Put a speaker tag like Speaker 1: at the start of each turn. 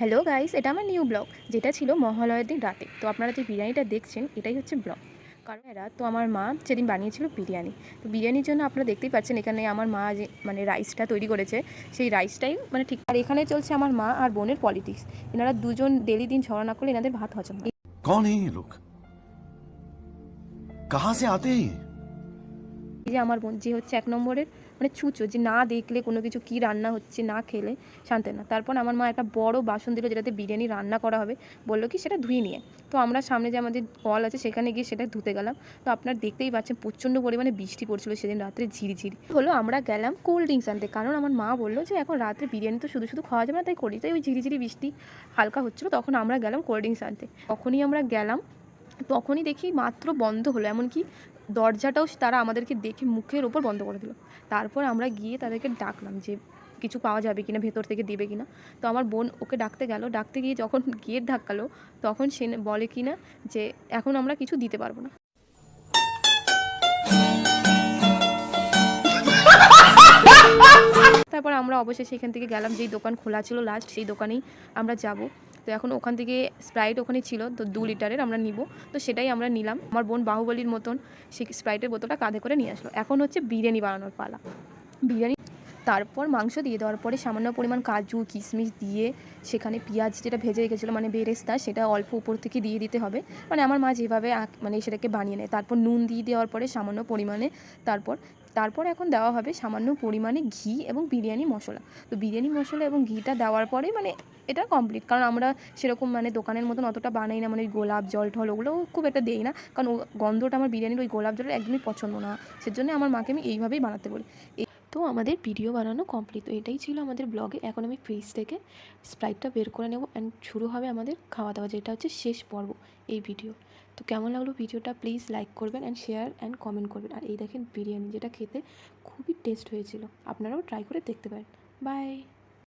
Speaker 1: Hello guys, এটা আমার new blog যেটা ছিল মহালয়ার দিন রাতে। তো আপনারা যে বিরিয়ানিটা দেখছেন এটাই হচ্ছে ব্লগ। কারণ এরা তো আমার মা সেদিন বানিয়েছিল বিরিয়ানি। তো বিরিয়ানির জন্য আপনারা দেখতেই পাচ্ছেন এখানে আমার মা যে মানে রাইসটা তৈরি করেছে, সেই রাইসটাই মানে ঠিক। আর এখানে চলছে আমার মা আর বোনের পলিটিক্স। এনারা দুজন ডেলি দিন ঝগড়া না করলে এনাদের ভাত হজম হয়।
Speaker 2: कौन है ये लोग? कहां से आते हैं ये?
Speaker 1: এই যে আমার বোন যে হচ্ছে 1 নম্বরের মানে ছুঁচো, যে না দেখলে কোনো কিছু কী রান্না হচ্ছে না খেলে শান্তি না। তারপর আমার মা একটা বড় বাসন দিল যেটাতে বিরিয়ানি রান্না করা হবে, বললো কি সেটা ধুয়ে নিয়ে। তো আমরা সামনে যে আমাদের কল আছে সেখানে গিয়ে সেটা ধুতে গেলাম। তো আপনারা দেখতেই পাচ্ছেন প্রচণ্ড পরিমাণে বৃষ্টি পড়ছিল সেদিন রাত্রে ঝিরিঝিরি হলো। আমরা গেলাম কোল্ড ড্রিঙ্কস আনতে, কারণ আমার মা বললো যে এখন রাত্রে বিরিয়ানি তো শুধু শুধু খাওয়া যাবে না, তাই করি। তাই ওই ঝিরিঝিরি বৃষ্টি হালকা হচ্ছিলো, তখন আমরা গেলাম কোল্ড ড্রিঙ্কস আনতে। তখনই আমরা গেলাম, তখনই দেখি মাত্র বন্ধ হলো, এমনকি দরজাটাও তারা আমাদেরকে দেখে মুখের ওপর বন্ধ করে দিল। তারপর আমরা গিয়ে তাদেরকে ডাকলাম যে কিছু পাওয়া যাবে কিনা, ভেতর থেকে দেবে কিনা। তো আমার বোন ওকে ডাকতে গেল, ডাকতে গিয়ে যখন গেট ধাক্কালো তখন সে বলে কিনা যে এখন আমরা কিছু দিতে পারবো না। তারপর আমরা অবশ্যই সেখান থেকে গেলাম, যেই দোকান খোলা ছিল লাস্ট সেই দোকানেই আমরা যাব। তো এখন ওখান থেকে স্প্রাইট ওখানে ছিল, তো 2 লিটারের আমরা নিব। তো সেটাই আমরা নিলাম। আমার বোন বাহুবলীর মতন সেই স্প্রাইটের বোতলটা কাঁধে করে নিয়ে আসলো। এখন হচ্ছে বিরিয়ানি বানানোর পালা। বিরিয়ানি তারপর মাংস দিয়ে দেওয়ার পরে সামান্য পরিমাণ কাজু কিশমিশ দিয়ে সেখানে পেঁয়াজ যেটা ভেজে রেখেছিলো মানে বেরেস্তা, সেটা অল্প উপর থেকে দিয়ে দিতে হবে। মানে আমার মা যেভাবে মানে সেটাকে বানিয়ে নেয়। তারপর নুন দিয়ে দেওয়ার পরে সামান্য পরিমাণে তারপর তারপর এখন দেওয়া হবে সামান্য পরিমাণে ঘি এবং বিরিয়ানি মশলা। তো বিরিয়ানি মশলা এবং ঘিটা দেওয়ার পরে মানে এটা কমপ্লিট। কারণ আমরা সেরকম মানে দোকানের মতন অতটা বানাই না, মানে ওই গোলাপ জল ঢল ওগুলো খুব একটা দেই না, কারণ গন্ধটা আমার বিরিয়ানির ওই গোলাপ জলের একদমই পছন্দ না। সেজন্য আমার মাকে আমি এইভাবেই বানাতে বলি। তো আমাদের ভিডিও বানানো কমপ্লিট। তো এটাই ছিল আমাদের ব্লগে। এখন আমি ফ্রিজ থেকে স্প্রাইটটা বের করে নেব অ্যান্ড শুরু হবে আমাদের খাওয়া দাওয়া, যেটা হচ্ছে শেষ পর্ব এই ভিডিও। তো কেমন লাগলো ভিডিওটা প্লিজ লাইক করবেন অ্যান্ড শেয়ার অ্যান্ড কমেন্ট করবেন। আর এই দেখেন বিরিয়ানি, যেটা খেতে খুবই টেস্ট হয়েছিল, আপনারাও ট্রাই করে দেখতে পারেন। বাই।